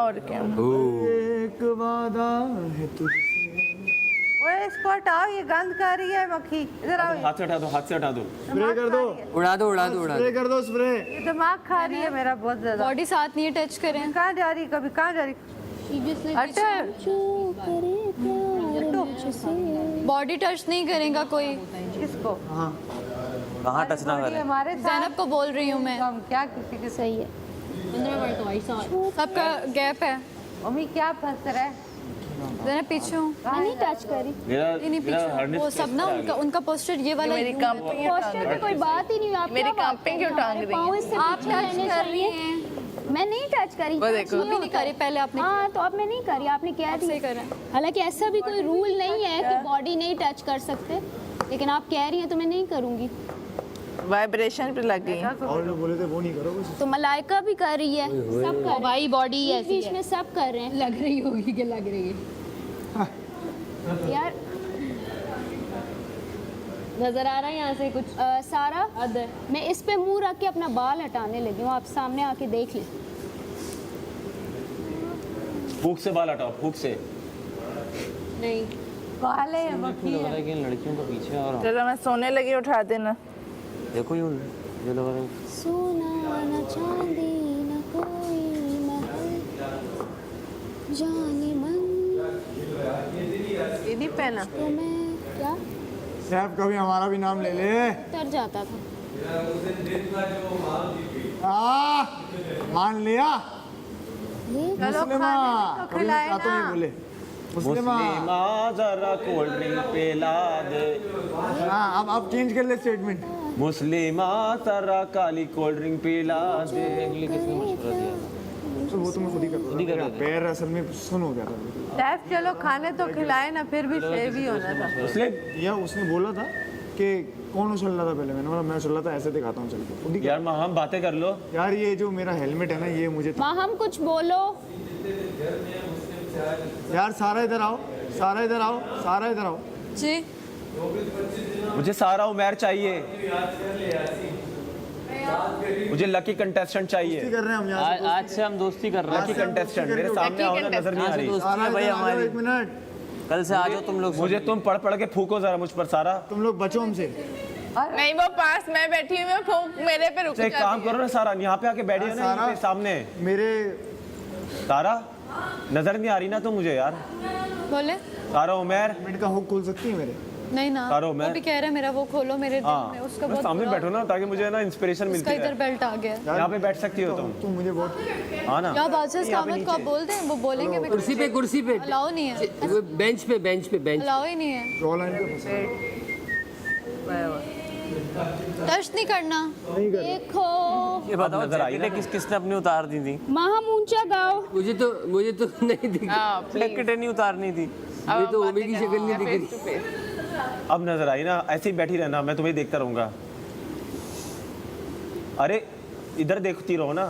और क्या। एक वादा है तुझसे। ओए इसको हटाओ, ये गंद कर रही है मक्खी। इधर आओ, हाथ से हटा दो, हाथ से हटा दो। स्प्रे कर दो, उड़ा दो उड़ा दो उड़ा स्प्रे दो। कर दो, स्प्रे। ये दिमाग खा रही है मेरा बहुत ज्यादा। बॉडी साथ नहीं टच करें। कहाँ जा रही, कभी कहाँ जा रही? बॉडी टच नहीं करेगा कोई। किसको? हाँ कहाँ टच ना बॉडी करे? हमारे ज़ैनब को बोल रही हूँ मैं। हम क्या किसी के सही है। सबका गैप है। मम्मी क्या फंस रहा है? ज़ैनब पीछे हूँ। मैं नहीं टच करी। मेरा नहीं मेरा पीछे harness वो सब ना कैसे आ उनका गया? उनका पोस्टर ये वाला मेरी यूं कंपनी है। पोस्टर पे कोई बात ही नहीं हुई। आप मेरी क्या बात कंपनी कर रही क्यों हैं? टांग रही पाँव हैं? इससे आप पीछे टच रहने कर चाहिए। रही हैं। मैं नहीं टच करी। वो देखो। अभी नहीं करी, पहले आपने हाँ तो अब मैं नहीं करी, आपने क्या सही दिया। करा। हालांकि ऐसा भी कोई रूल नहीं है कि बॉडी नहीं टच कर सकते, लेकिन आप कह रही हैं तो मैं नहीं करूँगी। वाइब्रेशन पे लग गई। और लोग बोले थे वो नहीं करो बस। तो मलाइका भी कर रही है, सब कर भाई बॉडी बीच बीच में सब कर रहे हैं। लग रही होगी कि लग रही है। यार नजर आ रहा है यहाँ से कुछ सारा अदर। मैं इस पे मुंह रख के अपना बाल हटाने लगी हूँ, आप सामने आके देख लें। फूक से बाल हटाओ, फूक से। नहीं काले हैं मक्खी लग है। रहा है कि इन लड़कियों को पीछे और चलो मैं सोने लगी, उठा देना। देखो यूं जो लग रहा है। सोना न चांदी न कोई महल, जाने मन ये नहीं पहना। तो मैं क्या सैफ कभी हमारा भी नाम ले ले। उतर जाता था। मान लिया। चलो मुस्लिमा खाने तो कभी खिलाए तो नहीं ना। बोले। मुस्लिमा मुस्लिमा जरा कोल्ड ड्रिंक पिला दे। हाँ अब चेंज कर ले स्टेटमेंट। मुस्लिमा जरा काली कोल्ड ड्रिंक पिला दे। किसने मशवरा दिया? तो वो तो मैं खुद ही कर रहा था। पैर असल में सुन हो गया था। सैफ चलो खाने तो खिलाए ना, फिर भी शेव ही होना था। मुस्लिम या उसने बोला था कि कौन उछल रहा था पहले, मैंने बोला मैं उछल रहा था, ऐसे दिखाता हूँ चल के खुद ही यार माँ हम बातें कर लो। यार ये जो मेरा हेलमेट है ना ये मुझे माँ हम कुछ बोलो। यार सारा इधर आओ, सारा इधर आओ, सारा इधर आओ। जी मुझे सारा उमर चाहिए, मुझे लकी कंटेस्टेंट चाहिए। कर रहे हैं हम यहाँ से आज से हम दोस्ती कर रहे हैं। लकी कंटेस्टेंट मेरे सामने आओ ना, नजर नहीं आ रही। सारा भाई इधर आ जाओ, हमारी। एक मिनट। कल से आ जाओ तुम लोग। मुझे तुम पढ़ पढ़ के फूको जरा मुझ पर सारा। तुम लोग बचो हमसे। नहीं वो पास मैं बैठी हुई हूँ, फूंक मेरे पे रुक तो एक काम करो ना सारा, यहाँ पे आके बैठिए ना, सारा। यहाँ पे सामने। मेरे सारा नजर नहीं आ रही ना तो मुझे यार। बोले सारा उमर मिनट का हुक खोल सकती है मेरे। नहीं ना, करो वो मैं। भी कह रहे मेरा वो खोलो मेरे दिल में। उसका हाँ बहुत सामने बुरा- बैठो ना ताकि मुझे ना इंस्पिरेशन मिलती उसका इधर है। बेल्ट आ गया। यहाँ पे बैठ सकती हो तुम। तुम मुझे बहुत हाँ ना। क्या बात है, कामत को आप बोल दें, वो बोलेंगे। मैं कुर्सी पे अलाउ नहीं है, बेंच पे बेंच। अलाउ ही नहीं है। रॉ लाइन पे फंसा। टच नहीं करना। देखो ये बताओ नजर आई जैकेटें किस किसने अपनी उतार दी थी? माँ हम ऊंचा गाओ। मुझे तो नहीं दिखी। जैकेटें नहीं उतारनी थी। मुझे तो ओमी की शक्ल नहीं दिख रही। अब नजर आई ना, ऐसे ही बैठी रहना, मैं तुम्हें देखता रहूंगा। अरे इधर देखती रहो ना।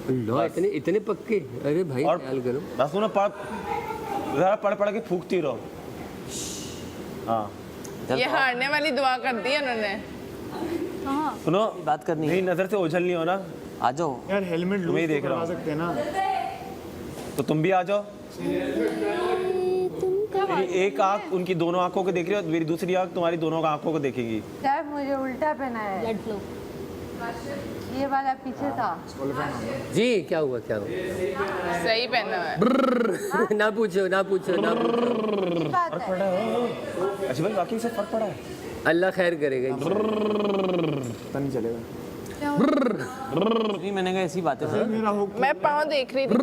अल्लाह इतने पक्के। अरे भाई और ख्याल करो। बस सुनो, जरा पढ़ पढ़ के फूकती रहो। हाँ ये हारने वाली दुआ कर दी उन्होंने। सुनो, बात करनी है। नहीं नजर से ओझल नहीं हो ना। आ जाओ। यार हेलमेट लूज तुम्हें तो देख रहा करवा हूँ। सकते हैं ना। तो तुम भी आ जाओ। मेरी एक आंख उनकी दोनों आंखों को देख रही हो, मेरी दूसरी आंख तुम्हारी दोनों आंखों को देखेगी। सैफ मुझे उल्टा पहना है। Blood flow. ये वाला पीछे था। जी क्या हुआ सही पहना है। ना पूछो बात है। अच्छा भाई वाकई से फर्क पड़ा है। अल्लाह खैर करेगा। पता नहीं चलेगा। नहीं मैंने कहा ऐसी बातें सर। मेरा हुक मैं पाँव देख रही थी।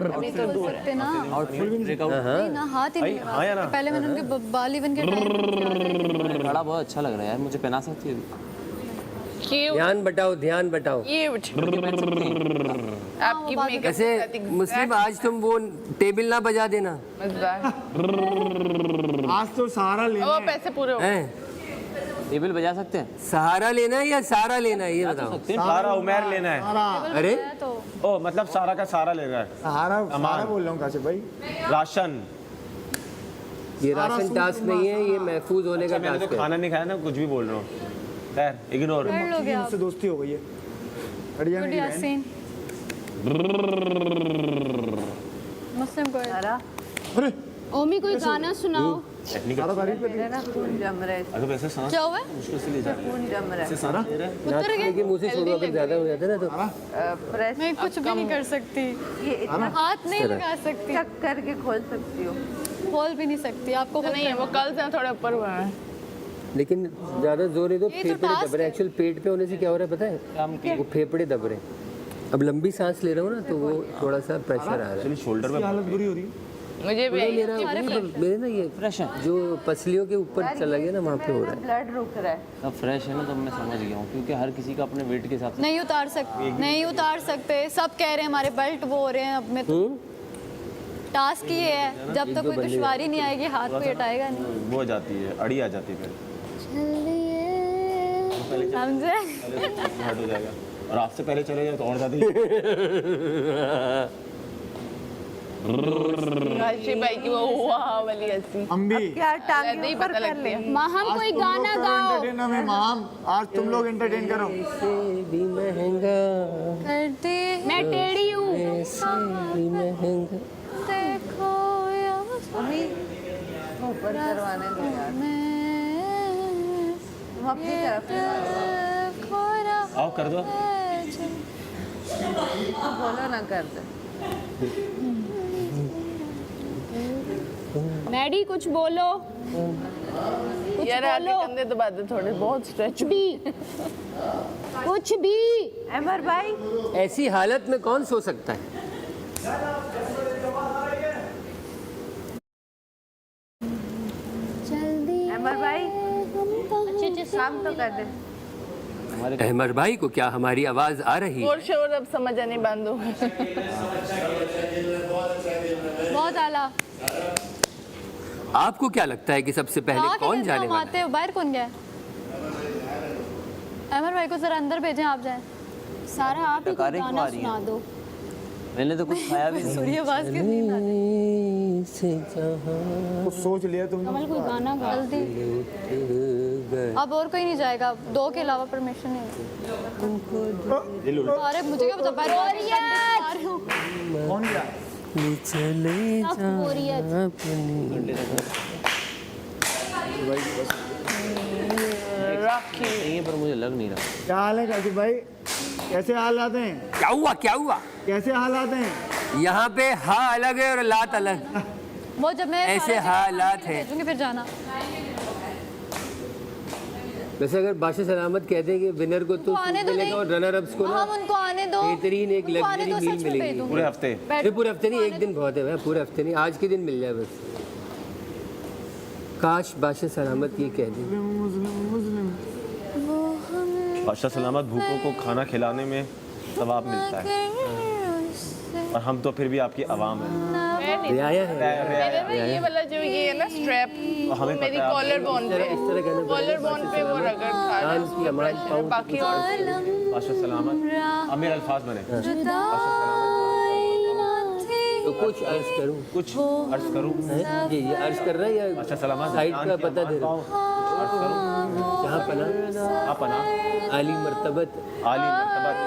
अभी तो दूर है ना। Outfit breakout. नहीं ना, हाथ ही नहीं भाई, हाँ या ना? लगा। पहले मैंने उनके बाल इवन के टाइम बड़ा बहुत अच्छा लग रहा है यार, मुझे पहना सकती है। क्यूट ध्यान बटाओ क्यूट। आपकी मेकअप कैसे मुस्लिम आज तुम वो टेबल ना बजा देना मजेदार। आज तो सहारा लेना वो है। पैसे पूरे हो गए। है। टेबल बजा सकते हैं? सहारा लेना है या सारा लेना है ये बताओ। सारा उमर लेना है। सहारा अरे तो ओ मतलब सारा का सारा ले रहा है। सहारा बोल रहा हूँ काशिफ भाई। राशन। ये राशन टास्क नहीं है, ये महफूज होने का मैंने तो टास्क है। खाना नहीं खाया ना, कुछ भी बोल रहा हूँ। खैर इग्नोर। कर लोगे आप। मुझसे दोस्ती हो गई है। हट जाना गुड की बहन। यासीन। मुस्लिम को सारा अरे ओमी कोई गाना सुनाओ। सारा तारीफ कर दी मेरा खून जम रहा है, अगर वैसे सांस क्या हुआ है? मुश्किल से ले जा खून जम रहा है। सारा उतर गए। लेकिन मुंह से छोड़ो अगर ज्यादा हो जाता है ना तो प्रेस मैं कुछ भी नहीं कर सकती, ये इतना हाथ नहीं लगा सकती, चक करके खोल सकती हो। खोल भी नहीं सकती। आपको खुद नहीं है वो कल से थोड़े ऊपर हुआ है। लेकिन ज्यादा जोर है तो ये तो फेफड़े task दब रहे हैं। एक्चुअल पेट पे होने से क्या हो रहा है पता है, वो फेफड़े दब रहे हैं। अब लंबी सांस ले रहा हूँ ना तो वो थोड़ा सा प्रेशर आ रहा है। शोल्डर पे हालत बुरी हो रही है। मुझे भी आई है। मेरे ना ये जो पसलियों के ऊपर चला गया ना वहाँ पे हो रहा है। ब्लड रुक रहा है। अब फ्रेश है ना तो मैं समझ गया हूँ क्योंकि हर किसी का अपने वेट के हिसाब से नहीं उतार सकते, नहीं उतार सकते। सब कह रहे हैं हमारे बेल्ट वो हो रहे हैं। अब मैं तो टास्क ही है, जब तक कोई दुश्वारी नहीं आएगी हाथ कोई हटाएगा नहीं। वो हो जाती है, अड़ी आ जाती है फिर समझे? हट हो जाएगा। और आपसे पहले चले जाओ तो और ज्यादा हर्षी भाई की वो वाह वाली हंसी हम भी क्या टांगे नहीं ऊपर पता कर लगती ले। है। माहम कोई गाना गाओ। एंटरटेन हमें माम, आज तुम लोग एंटरटेन करो। ऐसे भी महंगा, करते मैं टेढ़ी हूँ। ऐसे भी महंगा। देखो या मम्मी ऊपर करवाने दो यार, तुम अपनी तरफ से आओ कर दो। बोलो ना कर दे। मैडी कुछ बोलो। यार आगे कंधे दबा दे थोड़े, बहुत स्ट्रेच कुछ भी। अमर भाई ऐसी हालत में कौन सो सकता है? जल्दी अमर भाई अच्छे से काम तो कर दे। अहमद भाई को क्या हमारी आवाज आ रही है? और शोर अब समझ आने बंद हो गए। बहुत आला। आपको क्या लगता है कि सबसे पहले कौन जाने वाला है? आते हो बाहर कौन गया? अमर भाई को जरा अंदर भेजें, आप जाएं। सारा आप ही कोई टकारें क्यों गाना आ रही हैं? सुना दो। मैंने तो कुछ खाया भी नहीं। सूर्य आवाज की नींद आ रही है। कुछ सोच लिया तुमने? कमल कोई गाना गाओ। जल्दी अब और कोई नहीं जाएगा, 2 के अलावा परमिशन नहीं है। अरे मुझे क्या पता, बाहर कौन गया? चले बोरियत। नहीं है पर मुझे लग नहीं रहा। क्या हाल है काशिफ भाई? कैसे हालात हैं? क्या हुआ क्या हुआ? कैसे हालात हैं? यहाँ पे हा अलग है और लात अलग। वो जब मैं ऐसे हालात हैं। भेजूंगी फिर जाना। वैसे अगर बादशाह सलामत कहते हैं कि विनर को तो आने दो, मिलेगा और रनर अप्स को ना हम उनको आने दो, बेहतरीन एक उनको आने लग्जरी दो, मील सच में मिलेगी। भेज दूंगी। पूरे हफ्ते फिर पूरे हफ्ते नहीं, एक दिन बहुत है भाई, पूरे हफ्ते नहीं, आज के दिन मिल जाए बस। काश बादशाह सलामत ये कह दे। बादशाह सलामत भूखों को खाना खिलाने में सवाब मिलता है और हम तो फिर भी आपकी आवाम है। रियाया है। मेरे ना ये वाला जो ये है ना स्ट्रैप, हमें मेरी पता है। कॉलर बोन पे, इस तरह कहना कॉलर बोन पे वो रगड़ खा रहा है, कान की अमान पाँव की बाकी और बादशाह सलामत अब मेरे अल्फाज बने। तो कुछ अर्ज करूं, कुछ अर्ज करूं। ये अर्ज कर रहा है या बादशाह सलामत साइड का पता दे रहा हूं? अर्ज करूं। जहाँ पना आप पना आली मर्तबत आली मर्तबत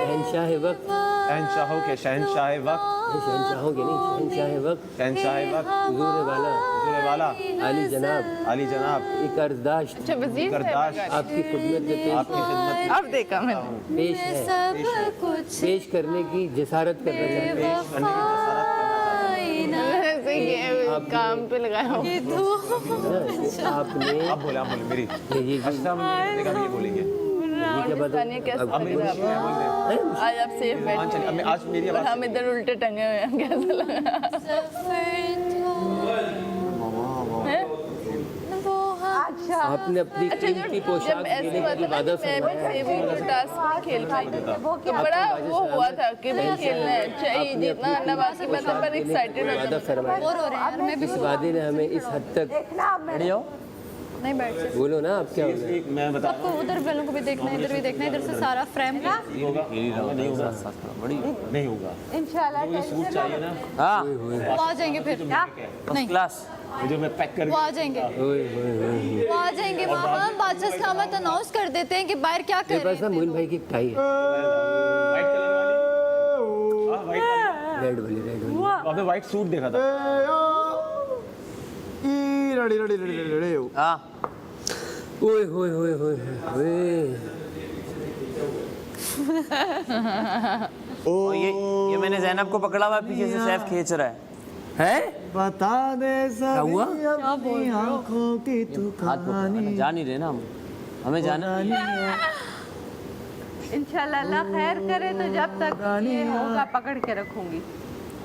शहनशाह वक्त, शहनशाहों के शहनशाह वक्त, शहनशाहों के नहीं, शहनशाह वक्त, शहनशाह वक्त, हुजूर वाला हुजूर वाला आली जनाब, आली जनाब एक अर्जदाश्त अच्छा वजीर करदाश आपकी खिदमत में आपकी खिदमत में अब देखा मैंने। पेश है, सब कुछ पेश करने की जसारत करना चाहते हैं। ऐसे ये काम पे लगाया हूँ। आपने आप बोले मेरी ये अच्छा हम देखा भी ये बोलेंगे। ये क्या बात है? पाकिस्तानी कैसा अब मेरी लगा? बोल दे। आज आप सेफ हाँ बैठे चलिए अब मैं आज मेरी और आवाज हम इधर उल्टे टंगे हुए हैं, कैसा लगा? हैं? अच्छा आपने अपनी अच्छा कीमती पोशाक जब ऐसी देने बात की है ना वादा कि मैं भी फरमाया। सेविंग का टास्क नहीं खेल पाई वो तो क्या बड़ा वो हुआ था कि भाई खेलना है, चाहिए आपने जीतना अपनी ना, बाकी मैं तो पर देने की एक्साइटेड वादा होता फरमाया। बोर हो रहे हैं यार, मैं भी इस वादे ने हमें इस हद तक, देखना अब मैं नहीं बैठ सकती। बोलो ना आप क्या हो गया? मैं बता आपको उधर वालों को भी देखना है, इधर भी देखना है, इधर से सारा फ्रेम का होगा नहीं होगा बड़ी नहीं होगा इंशाल्लाह सूट चाहिए ना हाँ वो आ जाएंगे फिर। नहीं क्लास वो जो मैं पैक कर वो आ जाएंगे, ओए ओए ओए। वो आ जाएंगे। वहाँ बादशाह सलामत अनाउंस कर देते हैं कि बाहर क्या कर मेरे रहे पास ना मोइन भाई की टाई है। व्हाइट कलर वाली रेड वाली आपने व्हाइट सूट देखा था। रेडी रेडी रेडी रेडी हो। हाँ ओए होए होए होए होए। और ये मैंने जैनब को पकड़ा हुआ है, पीछे से सैफ खींच रहा है। बता दे सब हुआ? अपनी आंखों की तू हाथ कहानी। पकड़, जा नहीं रहे ना हम, हमें जाना इंशाल्लाह अल्लाह खैर करे तो जब तक ये होगा पकड़ के रखूंगी।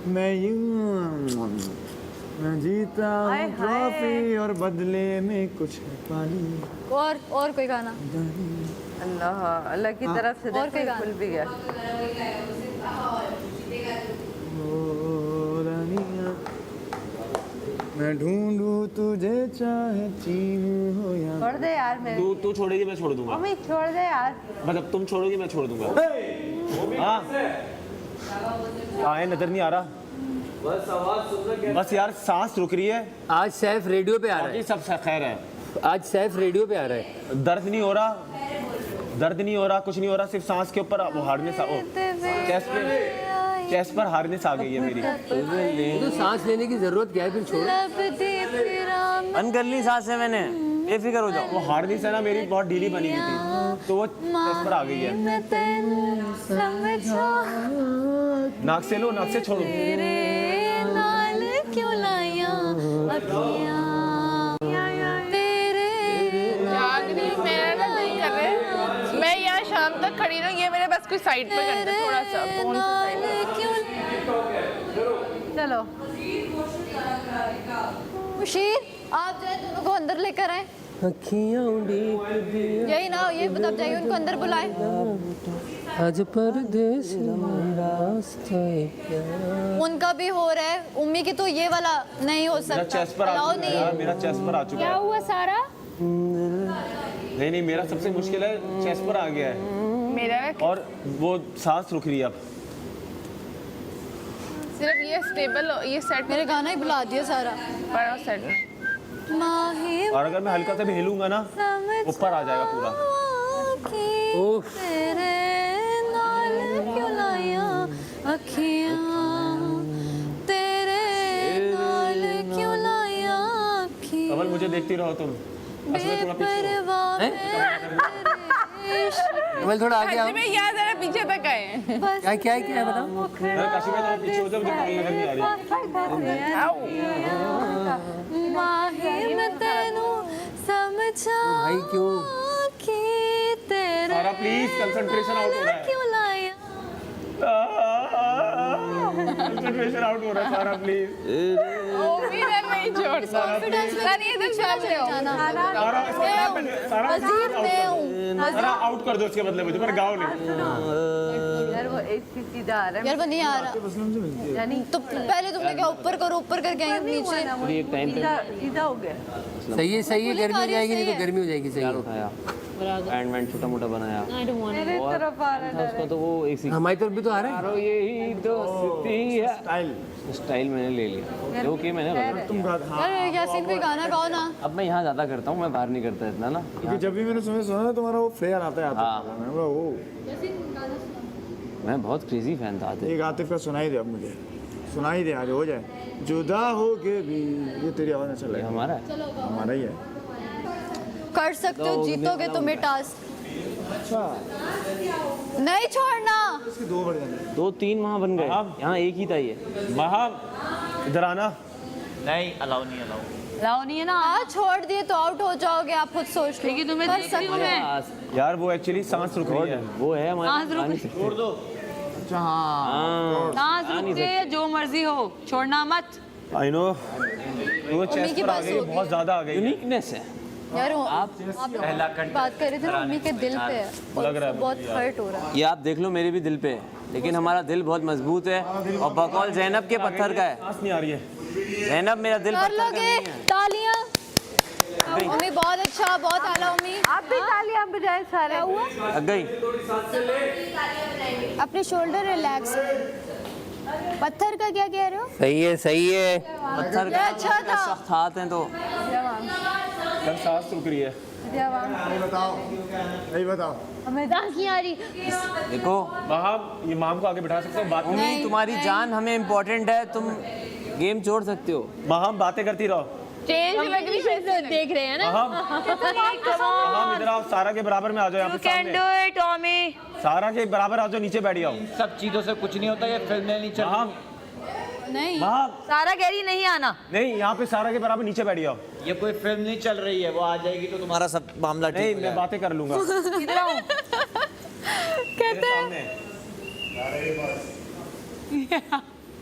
मैं यूं मैं जीता हूँ हाय, हाय। ट्रॉफी और बदले में कुछ पानी। और कोई गाना अल्लाह अल्लाह की तरफ से और देखो कोई ये गाना? खुल भी गया। ओ रानिया मैं ढूंढूं तुझे चाहे चीन हो या छोड़ दे यार मेरे तू छोड़ेगी मैं छोड़ दूंगा, मम्मी छोड़ दे यार। मतलब तुम छोड़ोगी मैं छोड़ दूंगा। हाँ कहाँ है, नजर नहीं आ रहा। बस यार सांस रुक रही है। आज सैफ रेडियो पे आ रहा बाकी है। सब खैर है। आज सैफ रेडियो पे आ रहा है। दर्द नहीं हो रहा, दर्द नहीं हो रहा, कुछ नहीं हो रहा, सिर्फ सांस के ऊपर वो हार्डनेस चेस्ट पर हार्डनेस आ गई है मेरी। तो सांस लेने की जरूरत क्या है, फिर छोड़। बंद कर ली सांसें मैंने, बेफिक्र हो जाओ। वो हार्डनेस है ना मेरी बहुत ढीली बनी हुई थी, तो वो चेस्ट पर आ गई है। नाक से लो, नाक से छोड़ो। मेरा ना नहीं कर रहे, मैं यहाँ शाम तक खड़ी रहूँ, ये मेरे बस कोई साइड पे कर दे थोड़ा सा, फोन से साइड पे। चलो मुशीर आप जाए दोनों को अंदर लेकर आए। अखियां उड़ीक दिया यही ना, ये तब जाइए उनको अंदर बुलाए। आज परदेस रास्ते क्या। उनका भी हो रहा है, उम्मी की तो ये वाला नहीं हो मेरा सकता, चेस्ट पर आ अलाउ चुका नहीं है, है। मेरा चेस्ट पर आ चुका क्या है। हुआ सारा? नहीं मेरा सबसे मुश्किल है, चेस्ट पर आ गया है मेरा ना और वो सांस रुक रही है अब। सिर्फ ये स्टेबल, ये सेट मेरे गाना ही बुला दिया सारा। पर सेट माही और अगर मैं हल्का सा भी हिलूंगा ना ऊपर आ जाएगा पूरा। ओह तेरे नाल क्यों लाया अखियां, तेरे नाल क्यों लाया अखियां। कमल मुझे देखती रहो तुम, असली थोड़ा पीछे हो। कमल थोड़ा आगे आओ। में यहाँ जरा पीछे तक आए। क्या क्या है, क्या है बताओ। अरे काशी में थोड़ा पीछे हो जाओ, मुझे कमल नजर नहीं आ रही। माही मैं तेनू समझा भाई क्यों? कि तेरे सारा प्लीज कंसंट्रेशन आउट हो रहा है, क्यों लाया। कंसंट्रेशन आउट हो रहा है सारा प्लीज। वो भी मैं नहीं छोड़ता। सर ये तो चल रहे हो। सारा वजीर मैं हूँ। सारा आउट कर दो इसके बदले मुझे, पर गाओ नहीं। यार वो एक सीधा आ रहा यार वो नहीं आ रहा, है यानी तो पहले तुमने क्या ऊपर करो, ऊपर करके आएंगे नीचे। एक टाइम पे सीधा हो गया। सही है सही है, गर्मी हो जाएगी नहीं तो गर्मी हो जाएगी। सही है। उठाया एंड वैंड छोटा मोटा बनाया आई डोंट वांट। मेरे तरफ आ रहा है। उसका, तो वो एक सी हमारी तरफ भी तो आ रहा है। मारो यही दोस्ती है। स्टाइल स्टाइल मैंने ले लिया, जो कि मैंने बता। तुम गा हाँ। यार यासीन कोई गाना गाओ ना। अब मैं यहाँ ज़्यादा करता हूँ, मैं बाहर नहीं करता इतना ना। क्योंकि जब भी मैंने सुना ना तुम्हारा वो फ्लेयर आता है हाँ। मैं बोला वो मैं बहुत क्रेजी फैन था आतिफ। एक आतिफ का सुनाई दे, अब मुझे सुनाई दे, आज हो जाए। जुदा हो के भी ये तेरी आवाज़ में चल ये रहा है, हमारा है। हमारा ही है। कर सकते हो, जीतोगे तुम्हें टास्क। अच्छा नहीं छोड़ना। इसके दो बढ़ जाएंगे। 2-3 वहाँ बन गए, यहाँ एक ही था ये। महाम इधर आना। लाओ नहीं है ना, आज छोड़ दिए तो आउट हो जाओगे, आप खुद सोच लो। लेकिन तुम्हें कर सकते हैं। यार वो एक्चुअली सांस रुक रही है। वो है हमारे। छोड़ दो। अच्छा हाँ सांस रुक गए, जो मर्जी हो, छोड़ना मत। आई नो वो चेस्ट की पर आ बात गई, होगी। बहुत ज्यादा आ गई है। यूनिकनेस है। यार आप बात कर रहे थे ना, मम्मी के दिल पे है और लग रहा है बहुत हर्ट हो रहा है। ये आप देख लो, मेरे भी दिल पे है, लेकिन हमारा दिल बहुत मजबूत है और बकौल जैनब के पत्थर का है। सांस नहीं आ रही है। जैनब मेरा दिल कर पत्थर का लोगे नहीं है। तालियां। मम्मी बहुत अच्छा, बहुत आला मम्मी। आप भी तालियां बजाएं सारे। लग गई। अपने शोल्डर रिलैक्स। पत्थर का क्या कह रहे हो? सही है सही है। पत्थर ये का अच्छा था। सख्त हाथ हैं तो यार सांस रुक रही है। नहीं बताओ, नहीं बताओ। हमें डांस नहीं आ रही। देखो महाम इमाम को आगे बिठा सकते हो, बात उम्मी तुम्हारी जान हमें इम्पोर्टेंट है, तुम गेम छोड़ सकते हो। महाम बातें करती रहो। चेंज लग रही है, देख रहे हैं ना। महाम इधर आओ, सारा के बराबर में आ जाओ यहाँ पे सामने। It Tommy. सारा के बराबर आ जाओ, नीचे बैठ जाओ। सब चीजों से कुछ नहीं होता, ये फिल्में नहीं चल महाम नहीं महाम सारा कह रही नहीं आना। नहीं, यहाँ पे सारा के बराबर नीचे बैठ जाओ। ये कोई फिल्म नहीं चल रही है, वो आ जाएगी तो तुम्हारा सब मामला नहीं, ठीक हो मैं बातें कर लूंगा। इधर आओ। कहते हैं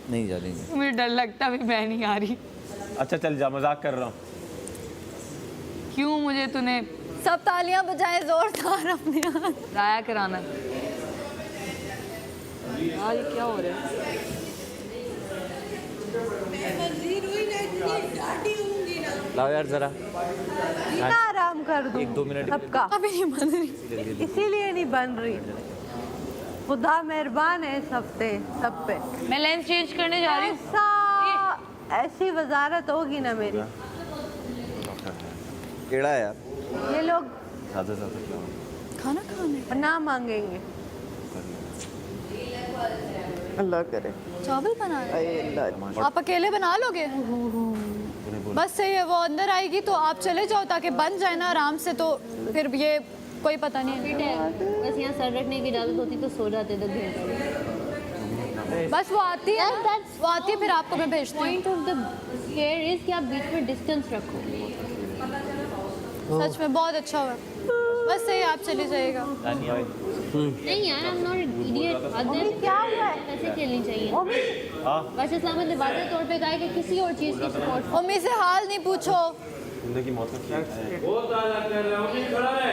नहीं जा रही। मुझे डर लगता है, अभी मैं नहीं आ रही। अच्छा चल जा, मजाक कर रहा हूँ। क्यों मुझे तूने सब तालियां बजाएं जोरदार अपने हाथ। राया कराना? यार ये क्या हो रहा है? लाओ यार जरा, इतना आराम कर दो। 1-2 मिनट। सबका अभी नहीं बन रही। इसीलिए नहीं बन रही। खुदा मेहरबान है सब पे। मैं लेंस चेंज करने जा रही हूँ। ऐसी वजारत होगी ना मेरी। केड़ा है यार। ये लोग ज्यादा खिलाओ। खाना खाने पनाह मांगेंगे। अल्लाह करे। चावल बना रहे आप अकेले बना लोगे? बस सही है, वो अंदर आएगी तो आप चले जाओ ताकि बन जाए ना आराम से, तो फिर ये कोई पता नहीं है। बस यहाँ सर रखने की इजाजत होती तो सो जाते 10 घंटे। बस वो आती है, वो आती है फिर आपको मैं भेजती हूँ। Point of the care is कि आप बीच में डिस्टेंस रखो। सच में बहुत अच्छा हुआ। बस सही, आप चले जाइएगा। नहीं यार, I am not idiot. Other क्या हुआ है? कैसे खेलनी चाहिए? वैसे इस्लाम ने वाज़ेह तौर पे कहा है कि किसी और चीज़ की सपोर्ट। मम्मी से हाल नहीं पूछो। जिंदगी मौत का खेल है।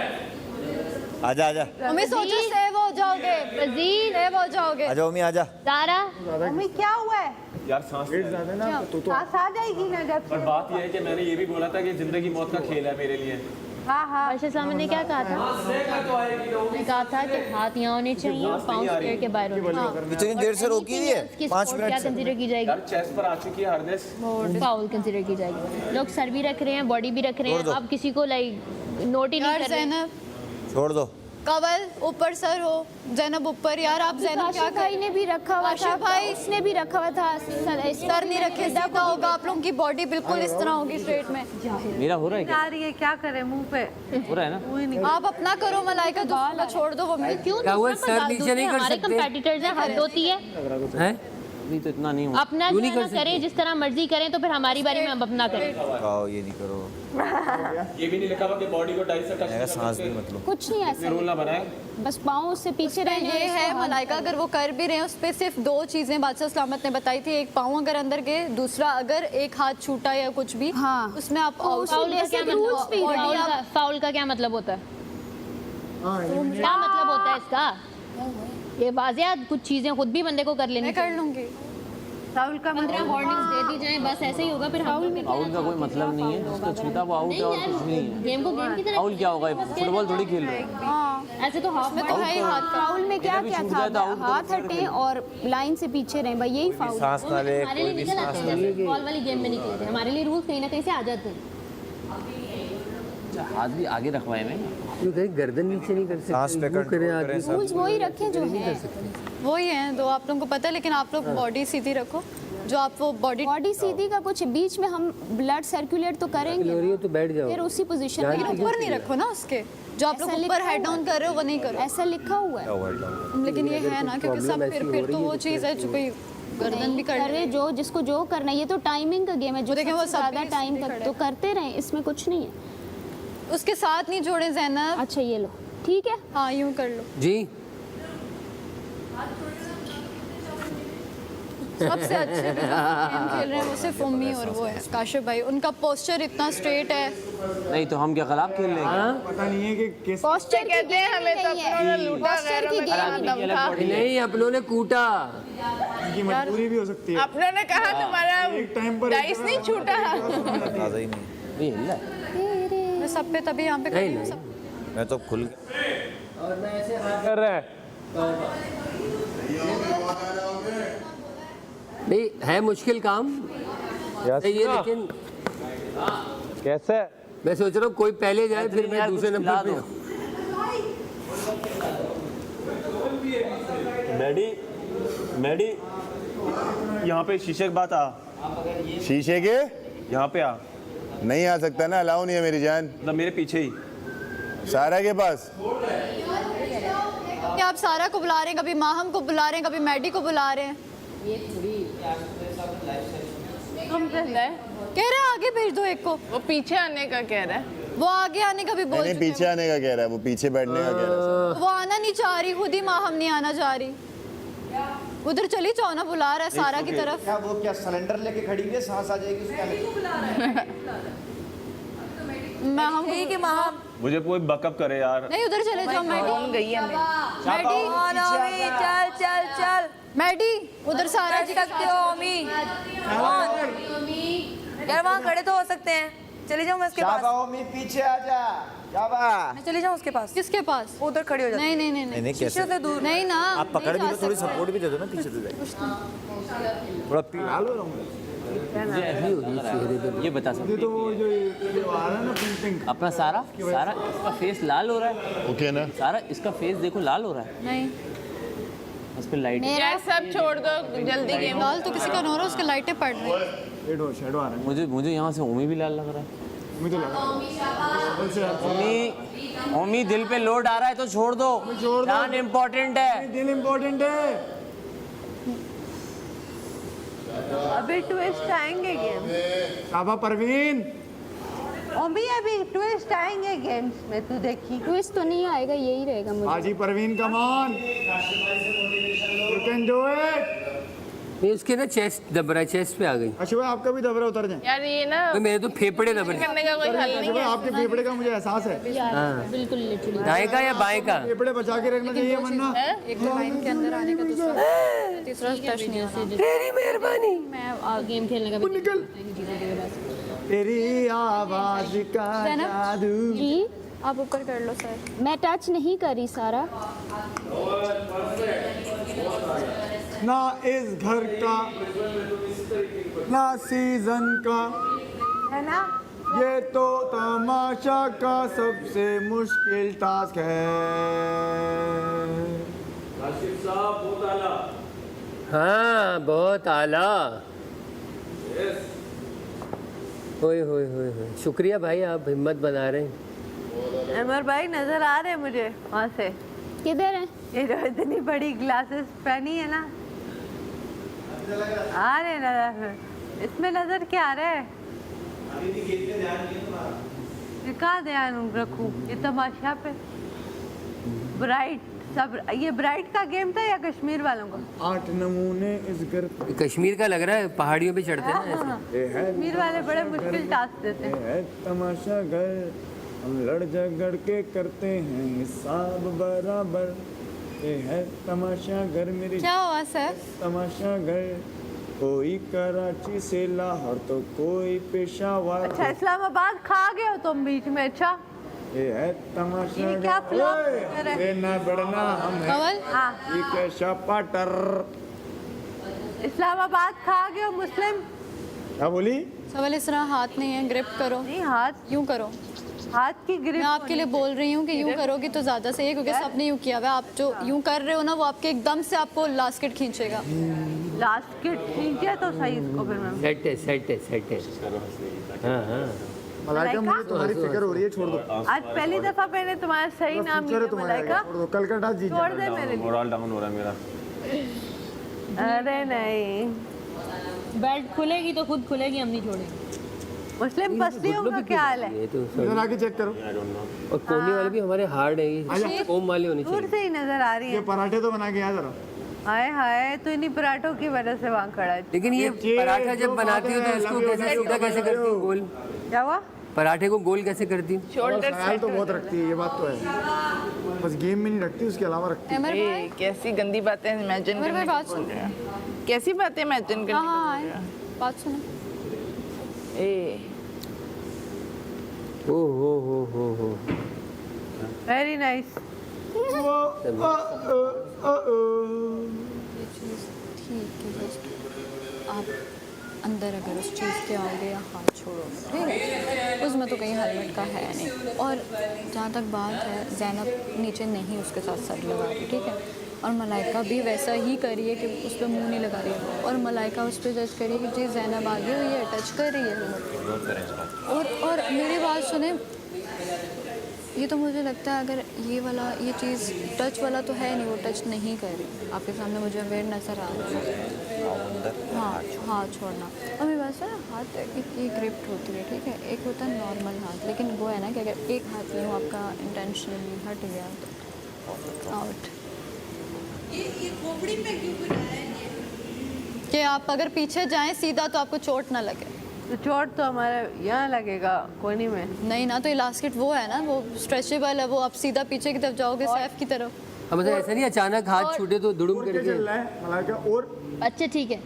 आजा आजा मम्मी सोचो सेव हो जाओगे, सेव हो जाओगे। आजा उम्मी आजा। सारा मम्मी क्या हुआ है? यार सांस ज्यादा ना तो सांस आ जाएगी ना जब पर बात यह है कि मैंने ये भी बोला था कि जिंदगी मौत का खेल है मेरे लिए। हाँ वैसे इस्लाम ने क्या कहा था? ने कहा था कि हाथ यहाँ होने चाहिए, पाँव स्क्वायर के बाहर होने चाहिए। इतनी देर से रोकी हुई है, 5 मिनट क्या से। कंसीडर की जाएगी? यार चेस्ट पर आ चुकी है हार्डनेस, फाउल कंसीडर की जाएगी। लोग सर भी रख रहे हैं, बॉडी भी रख रहे हैं, आप किसी को लाइक नोट ही नहीं यार कर रहे। ज़ैनब, छोड़ दो। कवल ऊपर सर हो, ज़ैनब ऊपर। यार आप ज़ैनब क्या भाई कर ने भी रखा हुआ आशिफ था, भाई उसने भी रखा हुआ था। सर नहीं रखे, सीधा होगा। आप लोगों की बॉडी बिल्कुल इस तरह होगी स्ट्रेट में। मेरा हो रहा है क्या? आ रही है, क्या करे मुंह पे? हो रहा है ना? मुंह नहीं। आप अपना करो मलाइका, दूसरा का छोड़ दो मम्मी। क्यों क्या हुआ, दूसरों पर सर दाल नीचे दूसरे नहीं कर हमारे सकते? कंपेटिटर्स हैं, हद होती है। हैं? अभी तो इतना नहीं हुआ। अपना जो है ना करें, जिस तरह मर्जी करें, तो फिर हमारी बारी में हम अपना करें। आओ ये नहीं करो। ये भी नहीं लिखा हुआ कि बॉडी को टाइट से टच मेरा सांस भी मत लो। कुछ नहीं ऐसा, रूल ना बनाए। बस पाँव उससे पीछे रहना। ये है मलाइका, अगर वो कर भी रहे हैं उस पर सिर्फ 2 चीज़ें बादशाह सलामत ने बताई थी। एक पाँव अगर अंदर गए, दूसरा अगर एक हाथ छूटा या कुछ भी, हाँ। उसमें आप आउट। फाउल का क्या मतलब? फाउल का क्या मतलब होता है? क्या मतलब होता है इसका? ये वाज़ेह कुछ चीजें खुद भी बंदे को कर लेनी मैं कर लूंगी। फाउल का 15 वार्निंग्स दे दी जाएं, बस ऐसे ही होगा। फिर फाउल में आउट का कोई मतलब नहीं है, जिसको छूटा वो आउट है और कुछ नहीं है। गेम को गेम की तरह आउट क्या होगा? फुटबॉल थोड़ी खेल रहे हैं। ऐसे तो हाफ में तो है ही हाथ का। फाउल में क्या क्या छूट था? जाए तो आउट हाथ हटे और लाइन से पीछे रहे, भाई यही फाउल। सांस ना ले, हमारे कोई लिए भी निकल सांस आते ना हैं, ले। जैसे बॉल वाली गेम में नहीं खेलते। हमारे लिए रूल्स कहीं ना कहीं से आ जाते हैं। हाथ भी आगे रखवाए में। क्यों कहीं गर्दन नीचे नहीं कर सकते? सांस पे यूं कंट्रोल करे करें आदमी। सब। रूल्स वही रखे जो है। वही हैं 2, आप लोगों को पता है, लेकिन आप लोग बॉडी सीधी रखो। जो आप वो बॉडी बॉडी सीधी का कुछ बीच में हम ब्लड सर्कुलेट तो करेंगे, लोरियो तो बैठ जाओ। फिर उसी पोजीशन में ऊपर नहीं रखो ना उसके। जो आप लोग ऐसा ऊपर लिखा हेड डाउन कर रहे हो वो नहीं करो। ऐसा लिखा हुआ है। लेकिन ये है ना, क्योंकि सब फिर तो वो चीज़ है जो कोई गर्दन भी कर अरे ले। जो जिसको जो करना है, ये तो टाइमिंग का गेम है। जो देखें, वो सबसे सब ज्यादा भी टाइम खड़े तक हैं। तो करते रहे, इसमें कुछ नहीं है। उसके साथ नहीं जोड़े ज़ैनब। अच्छा ये लो, ठीक है। हाँ यूं कर लो। जी सबसे अच्छे गेम खेल रहे हैं वो सिर्फ उम्मी और वो है काशिफ भाई। उनका पोस्चर इतना स्ट्रेट है। नहीं तो हम क्या खिलाफ खेल रहे हैं? पता नहीं है कि किस पोस्चर की कहते हैं गेम हमें तो नहीं है। अपनों ने लूटा, पोस्चर की गैरों में गेम दम था। नहीं, अपनों ने कूटा। की मजबूरी भी हो सकती है। अपनों ने कहा तुम्हारा एक टाइम पर डाइस नहीं छूटा। ताज़ा ही नहीं। ये हिल रहा है। मैं सब पे तभी यहाँ पे खड़ी हूँ। सब मैं तो खुल कर रहे हैं। नहीं है, मुश्किल काम यस है ये, लेकिन कैसे मैं सोच रहा हूँ कोई पहले जाए फिर मैं यार दूसरे कुछ नंबर खिला पे। मैडी यहाँ पे शीशे के बात आ, शीशे के यहाँ पे आ, नहीं आ सकता ना, अलाउ नहीं है मेरी जान। मतलब मेरे पीछे ही। सारा के पास कि आप सारा को बुला रहे हैं, कभी माहम को बुला रहे हैं, कभी मैडी को बुला रहे हैं। हम कहता है कह रहे हैं आगे भेज दो एक को, वो पीछे आने का कह रहा है। वो आगे आने का भी बोल नहीं चुके पीछे हैं। आने का कह रहा है, वो पीछे बैठने का कह रहा है। वो आना नहीं चाह रही, खुद ही माहम नहीं आना चाह रही। उधर चली जाओ ना, बुला रहा है सारा की तरफ। क्या वो क्या सिलेंडर लेके खड़ी हुई है, सांस आ जाएगी उसका। मैं हम ठीक है माहम, मुझे कोई बकअप करे यार। नहीं उधर चले जाओ। मैडी गई है मैडी चल चल चल, मैडी उधर सारा जी का सकते हो ओमी। यार वहाँ खड़े तो हो सकते हैं, चले जाऊँ मैं उसके पास। शाबाओमी पीछे आ जा, शाबा। मैं चली जाऊँ उसके पास। किसके पास? उधर खड़ी हो जाती। नहीं नहीं नहीं नहीं, नहीं शीशे से दूर। नहीं ना, आप पकड़ नहीं भी जा तो थोड़ी सकते। सपोर्ट भी दे दो ना, पीछे से जाए थोड़ा पिघला लो ये बता सकते ये तो वो जो आ रहा है ना पिंक अपना सारा इसका फेस लाल हो रहा है। ओके ना। सारा इसका फेस देखो लाल हो रहा है। नहीं उस पर लाइट यार सब छोड़ दो जल्दी गेम। लाल तो किसी का नहीं हो रहा, उसके लाइटें पड़ रही हैं। शेडो आ रहा है। मुझे यहाँ से ओमी भी लाल लग रहा है। मुझे लगा ओमी दिल पे लोड आ रहा है तो छोड़ दो, जान इम्पोर्टेंट है। दिल इम्पोर्टेंट है। अभी ट्विस्ट आएंगे गेम। शाबा परवीन, ओमी अभी ट्विस्ट आएंगे गेम्स में, तू देखी। ट्विस्ट तो नहीं आएगा, यही रहेगा मुझे। Haji Parveen come on, you can do it. नहीं उसके ना चेस्ट दब रहा है, चेस्ट पे आ गई। अच्छा भाई आपका भी दबरा उतर जाए। यार ये ना तो मेरे तो फेफड़े दब रहे। करने का कोई हल अच्छा नहीं भाई है। आपके फेफड़े का मुझे एहसास है। हाँ बिल्कुल लिटरली। दाएं का या बाएं का? फेफड़े बचा के रखना चाहिए वरना एक तो लाइन के अंदर आने का, दूसरा तीसरा टच नहीं होता। तेरी मेहरबानी। मैं गेम खेलने का भी निकल तेरी आवाज का जादू। जी आप ऊपर कर लो सर। मैं टच नहीं करी सारा। ना इस घर का ना सीजन का, है ना? ये तो तमाशा का सबसे मुश्किल टास्क है। हाँ बहुत आला। होए होए होए होए, शुक्रिया भाई, आप हिम्मत बना रहे हैं। अमर भाई नजर आ रहे हैं मुझे वहाँ से। किधर है? ये जो इतनी बड़ी ग्लासेस पहनी है ना, आ रहे नजर। इसमें नजर क्या आ रहा है? ये कहाँ ध्यान रखूं? ये तमाशा पे ब्राइट सब। ये ब्राइट का गेम था या कश्मीर वालों का? 8 नमूने इस घर पे कश्मीर का लग रहा है, पहाड़ियों पे चढ़ते हैं ना ऐसे। हाँ, ये है, कश्मीर वाले बड़े मुश्किल टास्क देते ये हैं। है तमाशा घर, हम लड़ झगड़ के करते हैं हिसाब बराबर। ये है तमाशा घर मेरी क्या हुआ सर? तमाशा घर, कोई कराची से लाहौर तो कोई पेशावर। अच्छा इस्लामाबाद खा गए हो तुम बीच में? अच्छा ये है तमाशा ये क्या घर। फ्लॉप ओए, कर रहा है? ये ना बढ़ना हम है कवल हाँ, ये कैसा पाटर। इस्लामाबाद खा गए हो मुस्लिम? क्या बोली? सवाल इस तरह हाथ नहीं है, ग्रिप करो। नहीं हाथ, यूं करो। हाथ की ग्रिप। मैं आपके लिए बोल रही हूँ कि यूं करोगी तो ज़्यादा सही है, क्योंकि सबने यूं किया हुआ है। आप जो यूं कर रहे हो ना, वो आपके एकदम से आपको लास्केट खींचेगा। लास्ट किट खींचे तो सही इसको फिर मैं। सेट है सेट है सेट है। हाँ हाँ मलाइका मुझे तुम्हारी फिक्र हो रही है, छोड़ दो। आज पहली दफा मैंने तुम्हारा सही नाम फ्यूचर है लिया तुम्हारा, मलाइका। छोड़ दो। कल का टास्क जीत छोड़ जाना। दे मेरे लिए। मोरल डाउन हो रहा है मेरा। अरे नहीं, बेल्ट खुलेगी तो खुद खुलेगी, हम नहीं छोड़ेंगे। मुस्लिम पसलियों का क्या हाल है? ये तो इधर आके चेक करो। और कोने वाले भी हमारे हार्ड है, ये कोम वाले होने दूर चाहिए। से ही नजर आ रही ये है। पराठे तो बना के आ जरा। हाय हाय, तो इन्हीं पराठों की वजह से वहाँ खड़ा है। लेकिन ये ये पराठा जब जो बनाती हो बात तो है, इसको लंबी कैसे होती सीधा है, कैसे करती हो? गोल क्या हुआ? पराठे को गोल कैसे करती? शोल्डर ख्याल तो बहुत रखती है, ये बात तो है। बस गेम में नहीं रखती, उसके अलावा रखती है। अमर भाई, कैसी गंदी बातें इमेजिन अमर भाई बात सुन। कैसी बातें इमेजिन हाँ कर हाँ आए, बात सुनो। ए ओ हो। Very nice. ठीक है, आप अंदर अगर उस चीज़ के आओगे या हाथ छोड़ोगे, ठीक है, उसमें तो कहीं हेलमेट का है नहीं। और जहाँ तक बात है, ज़ैनब नीचे नहीं उसके साथ सर लगा रही, ठीक है, और मलाइका भी वैसा ही करी है कि उस पर मुँह नहीं लगा रही है, और मलाइका उस पर जज करी है कि जी ज़ैनब आगे हुई है, टच कर रही है। और मेरी बात सुने, ये तो मुझे लगता है अगर ये चीज़ टच वाला तो है नहीं, वो टच नहीं कर रही, आपके सामने मुझे अवेयर नज़र आ रहा है। हाँ, हाथ छोड़ना। और मेरी बात सुना, हाथ की ग्रिप्ट होती है, ठीक है, एक होता है नॉर्मल हाथ, लेकिन वो है ना कि अगर एक हाथ में हो आपका इंटेंशनली हट गया तो आउट। कि आप अगर पीछे जाएं सीधा तो आपको चोट ना लगे। तो चोट तो हमारे यहाँ लगेगा, कोनी में नहीं ना, तो इलास्टिक वो है ना, वो स्ट्रेचेबल है, वो आप सीधा पीछे की तरफ जाओगे, सैफ की तरफ। अब मतलब ऐसा नहीं अचानक हाथ छूटे तो दुड़ुम और क्या करके। चल रहा है मलाइका? और अच्छा ठीक है।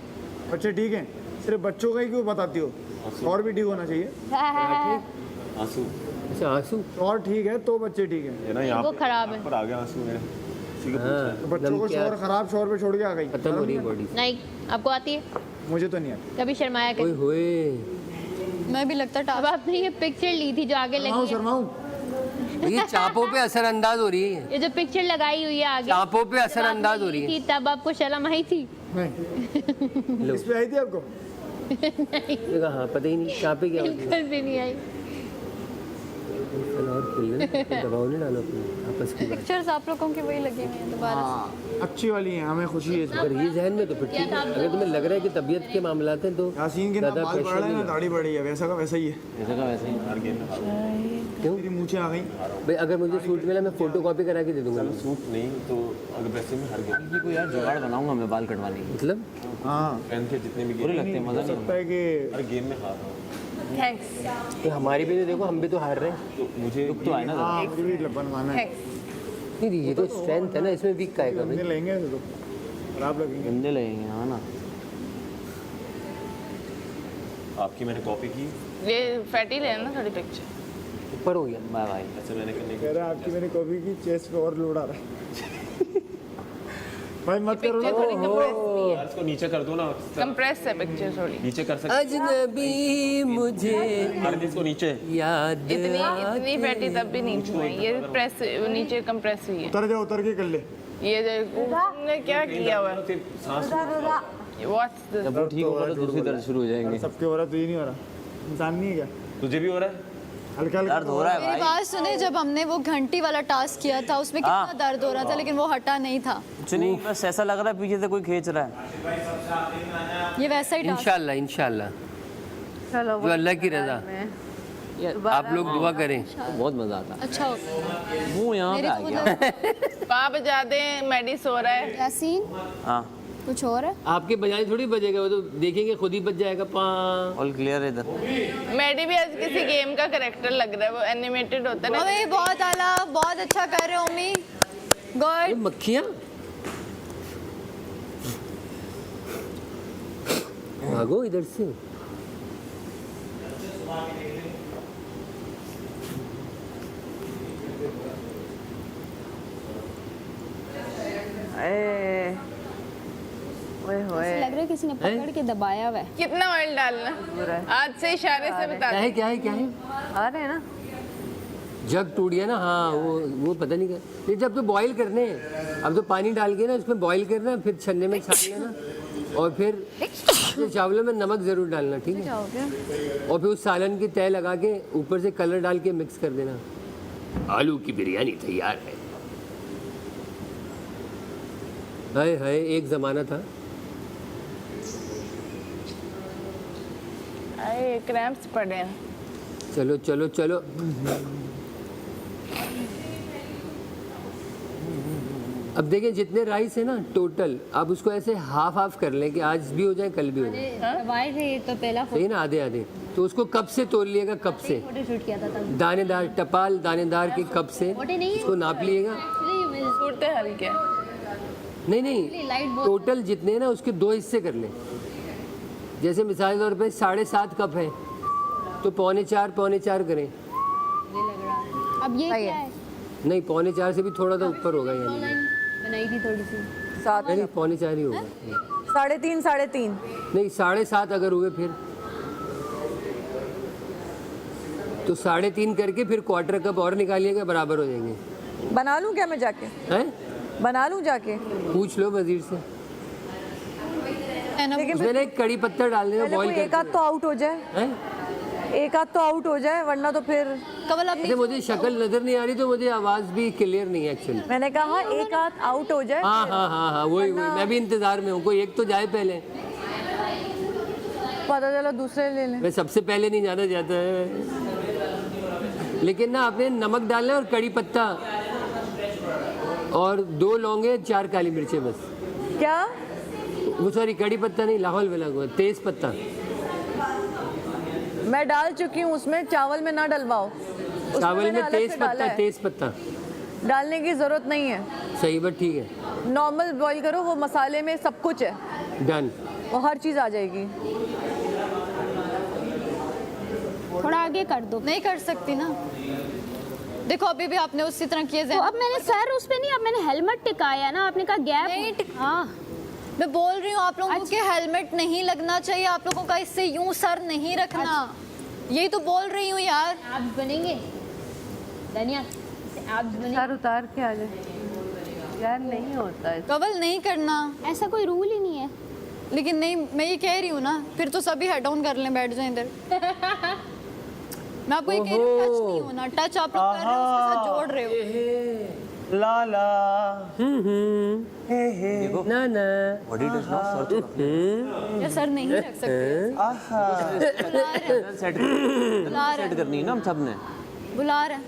बच्चे ठीक हैं? सिर्फ बच्चों का ही क्यों बताती हो? और भी ठीक होना चाहिए। आंसू अच्छा आंसू और ठीक है तो बच्चे ठीक हैं। ये ना यहाँ वो खराब है। पर आ गया आंसू मेरे। इसी का हाँ, तो बच्चों को शोर खराब शोर पे छोड़ के आ गई। खत्म हो रही है बॉडी। नहीं, आपको आती है? मुझे तो नहीं आती। कभी शर्माया ओए कर। होए, मैं भी लगता अब आपने ये पिक्चर ली थी जो आगे लगी है, शर्माऊं ये चापों पे असरअंदाज हो रही है, ये जो पिक्चर लगाई हुई है आगे, चापों पे असरअंदाज हो रही है। थी तब आपको शर्म आई थी? नहीं। इस पे आई थी आपको? मैंने कहा हाँ, पता ही नहीं चापे क्या होती है। बिल्कुल भी नहीं आई। चलो और खुल गए, दबाव नहीं डालो अपने आपस की बात। पिक्चर्स आप लोगों की वही लगी हुई हैं दोबारा से। अच्छी वाली है, हमें खुशी है इसमें। अगर ये जहन में तो फिर ठीक है, अगर तुम्हें लग रहा है कि तबीयत के मामलात हैं तो यासीन के ना ज़्यादा बाल बढ़ प्रेशर रहे हैं ना नहीं। दाढ़ी बढ़ी है, वैसा का वैसा ही है। ऐसा का वैसे ही हर गेम में क्यों तेरी मूछें आ गई। भाई, अगर मुझे सूट मिला मैं फोटो कॉपी करा के दे दूंगा। सूट नहीं तो अग्रेसिव में हर गेम ये कोई यार जुगाड़ बनाऊंगा मैं बाल कटवाने की। मतलब हाँ पहन के जितने भी बुरे गेम लगते हैं, मजा नहीं लगता है कि हर गेम में हार रहा हूँ। थैंक्स। तो हमारी भी तो देखो, हम भी तो हार रहे हैं। तो मुझे दुख तो आए ना। हाँ मुझे भी बनवाना है। नहीं ये तो स्ट्रेंथ है ना, इसमें वीक का है हमने कभी। लेंगे ऐसे तो खराब लगेंगे। गंदे लगेंगे, हाँ ना। आपकी मैंने कॉपी की, ये फैटी लेना थोड़ी पिक्चर। ऊपर हो गया। Bye bye. ऐसे मैंने करने कह रहा है आपकी मैंने कॉपी की, चेस्ट पे और लोड आ रहा है। भाई मत करो ना। पिक्चर थोड़ी कंप्रेस की यार, इसको नीचे कर दो ना। कंप्रेस है पिक्चर थोड़ी। नीचे कर सकते अजनबी मुझे हर चीज को नीचे। याद इतनी फैटी तब भी नहीं छुए, ये प्रेस नीचे कंप्रेस हुई है। उतर जा, उतर के कर ले। ये तुमने क्या किया हुआ है? फिर सांस What's this? जब वो ठीक होगा तो दूसरी दर्द शुरू हो जाएंगे। सबके हो रहा तो ये नहीं हो रहा। इंसान नहीं है क्या? तुझे भी हो रहा है? हल्का हल्का दर्द हो रहा है मेरी भाई। बात सुने, जब हमने वो घंटी वाला टास्क किया था उसमें कितना दर्द हो रहा था, लेकिन वो हटा नहीं था। कुछ नहीं, बस ऐसा लग रहा है पीछे से कोई खींच रहा है। ये वैसा ही टास्क। इंशाल्लाह इंशाल्लाह, चलो जो अल्लाह की रजा। आप लोग दुआ करें। बहुत मजा आता है। अच्छा होता है। मुंह यहाँ पे मेरे आ को गया। उधर पाँव बजा दें, मेडिस हो रहा है। यासीन हाँ, कुछ और है? आपके बजाय थोड़ी बजेगा, वो तो देखेंगे खुद ही बज जाएगा। ऑल क्लियर है इधर। मेडी भी आज किसी गेम का कैरेक्टर लग रहा है, वो एनिमेटेड होता है ना। अबे बहुत आला, बहुत अच्छा कर रहे हो उम्मी, गुड। मक्खियाँ भागो इधर से। ऐसा लग रहा है किसी ने पकड़ के दबाया हुआ है। कितना ऑयल डालना? आज से इशारे से बता क्या दो। है क्या है क्या है? आ रहे हैं ना। जग टूट गया ना। हाँ वो पता नहीं क्या, ये जब तो बॉईल करने हैं। अब तो पानी डाल के ना उसमें बॉईल करना, फिर छन्ने में छान लेना, और फिर चावलों में नमक ज़रूर डालना, ठीक है। और फिर उस सालन की तय लगा के ऊपर से कलर डाल के मिक्स कर देना। आलू की बिरयानी तैयार है। हाय हाय, एक ज़माना था। अरे क्रैम्प्स पड़े हैं। चलो चलो चलो, अब देखें जितने राइस है ना टोटल, आप उसको ऐसे हाफ हाफ कर लें कि आज भी हो जाए कल भी हो जाए, दवाई थे तो पहला सही ना, आधे आधे। तो उसको कप से तोल लिएगा, कप से फोटो शूट किया था तब। दानेदार टपाल दानेदार के कप से उसको नाप लिएगा। सूरत हल क्या? नहीं नहीं, टोटल जितने हैं ना उसके 2 हिस्से कर लें। जैसे मिसाल के तौर पे 7.5 कप है तो 4.25 करें। अब ये क्या है? नहीं 4.25 से भी थोड़ा सा ऊपर होगा, यानी बनाई थी थोड़ी सी। नहीं 3:45 ही होगा। 3:30 3:30 नहीं 7:30 अगर हुए फिर तो 3:30 करके फिर क्वार्टर कप और निकालिएगा, बराबर हो जाएंगे। बना लूं क्या मैं जाके? हैं? बना लूं जाके? पूछ लो वजीर से। लेकिन उसमें ना एक कड़ी पत्ता डाल देना, बॉईल एक आध तो आउट हो जाए, हैं? एक आध तो आउट हो जाए, वरना तो फिर कमल आप अरे मुझे शक्ल नजर नहीं आ रही तो मुझे आवाज भी क्लियर नहीं है एक्चुअली। मैंने कहा एक आध आउट हो जाए। हाँ हाँ हाँ हाँ वही मैं भी इंतजार में हूँ, कोई एक तो जाए पहले। पता चला दूसरे ले लें। मैं सबसे पहले नहीं जाना चाहता है, लेकिन ना आपने नमक डालना है और कड़ी पत्ता और 2 लौंगे 4 काली मिर्चें बस। क्या? वो सॉरी कड़ी पत्ता नहीं, लाहौल वाला को तेज पत्ता। मैं डाल चुकी हूँ उसमें, चावल में ना डलवाओ। चावल में तेज पत्ता, तेज पत्ता डालने की जरूरत नहीं है। सही बात, ठीक है। नॉर्मल बॉईल करो, वो मसाले में सब कुछ है, डन। वो हर चीज आ जाएगी। थोड़ा आगे कर दो। नहीं कर सकती ना, देखो अभी भी आपने उसी तरह किए। तो अब मैंने सर उस पे नहीं, अब मैंने हेलमेट टिकाया ना, आपने कहा गैप नहीं हाँ मैं बोल रही हूँ आप लोगों के हेलमेट नहीं लगना चाहिए, आप लोगों का इससे यूं सर नहीं रखना, यही तो बोल रही हूँ यार। एब्स बनेंगे धनिया, एब्स बनेंगे। सर उतार के आ जाए यार, नहीं होता है। कवल नहीं करना, ऐसा कोई रूल ही नहीं है। लेकिन नहीं मैं ये कह रही हूँ ना, फिर तो सभी हेड डाउन कर लें, बैठ जाएं इधर। मैं आपको ये कह रही हूँ, टच नहीं होना, टच आप लोग कर रहे हो उसके साथ जोड़ रहे हो। ला ला देखो ना ना बॉडी टच ना सर तो या सर नहीं रख सकते, सेट करनी है ना हम सब ने। बुला रहे हैं।